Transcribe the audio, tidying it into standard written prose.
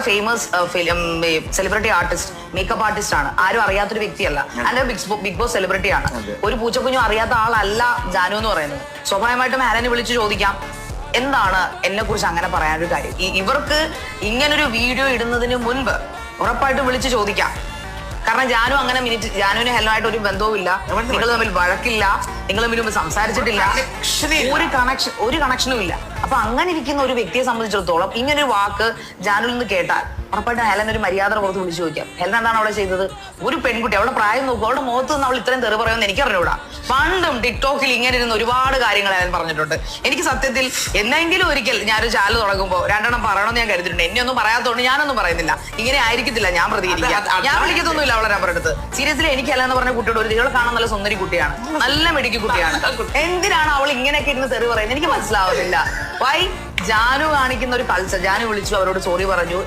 Famous celebrity artist, makeup artist ആണ്. ആരും അറിയാത്തൊരു വ്യക്തിയല്ല. അതിന്റെ ബിഗ് ബോസ് സെലിബ്രിറ്റി ആണ്. ഒരു പൂച്ചക്കുഞ്ഞും അറിയാത്ത ആളല്ല ജാനു എന്ന് പറയുന്നത്. സ്വാഭാവികമായിട്ടും ഹെലനെ വിളിച്ച് ചോദിക്കാം, എന്താണ് എന്നെ കുറിച്ച് അങ്ങനെ പറയാനൊരു കാര്യം? ഇവർക്ക് ഇങ്ങനൊരു വീഡിയോ ഇടുന്നതിന് മുൻപ് ഉറപ്പായിട്ടും വിളിച്ച് ചോദിക്കാം. കാരണം ജാനു അങ്ങനെ ജാനുവിന് ഹെലനായിട്ട് ഒരു ബന്ധവുമില്ല, നിങ്ങൾ തമ്മിൽ വഴക്കില്ല, നിങ്ങൾ തമ്മിൽ സംസാരിച്ചിട്ടില്ല, ഒരു കണക്ഷനും ഇല്ല. അപ്പൊ അങ്ങനെ ഇരിക്കുന്ന ഒരു വ്യക്തിയെ സംബന്ധിച്ചിടത്തോളം ഇങ്ങനൊരു വാക്ക് ജാനുവിൽ നിന്ന് കേട്ടാൽ ഉറപ്പായിട്ടും ഹെലൻ ഒരു മര്യാദ പുറത്ത് വിളിച്ചു ചോദിക്കാം, ഹെലൻ എന്താണ് അവിടെ ചെയ്തത്? ഒരു പെൺകുട്ടി, അവളുടെ പ്രായം നോക്കും, അവളുടെ മുഖത്ത് നിന്ന് അവൾ ഇത്രയും തെറി പറയുമെന്ന് എനിക്ക് അറിഞ്ഞൂടാ. പണ്ടും ടിക്ടോക്കിൽ ഇങ്ങനെ ഇരുന്ന് ഒരുപാട് കാര്യങ്ങൾ ഹെലൻ പറഞ്ഞിട്ടുണ്ട്. എനിക്ക് സത്യത്തിൽ എന്നെങ്കിലും ഒരിക്കൽ ഞാനൊരു ചാനൽ തുടങ്ങുമ്പോൾ രണ്ടെണ്ണം പറയണമെന്ന് ഞാൻ കരുതിയിട്ടുണ്ട്. എന്നെ ഒന്നും പറയാത്തതുകൊണ്ട് ഞാനൊന്നും പറയുന്നില്ല. ഇങ്ങനെ ആയിരിക്കത്തില്ല ഞാൻ പ്രതികരിക്കുക. ഞാൻ വിളിക്കത്തൊന്നുമില്ല അവളെ നമ്പർ എടുത്ത്. സീരിയസ്ലി എനിക്ക് ഹെലൻ എന്ന് പറഞ്ഞ കുട്ടിയോട് ഒരു ഇവളെ കാണാൻ നല്ല സുന്ദരി കുട്ടിയാണ്, നല്ല മെഡിക്കൽ കുട്ടിയാണ്. എന്തിനാണ് അവൾ ഇങ്ങനെയൊക്കെ ഇരുന്ന് തെറി പറയുന്നത് എനിക്ക് മനസ്സിലാവുന്നില്ല. വൈ ജാനു കാണിക്കുന്ന ഒരു കൾച്ചർ. ജാനു വിളിച്ചു, അവരോട് സോറി പറഞ്ഞു.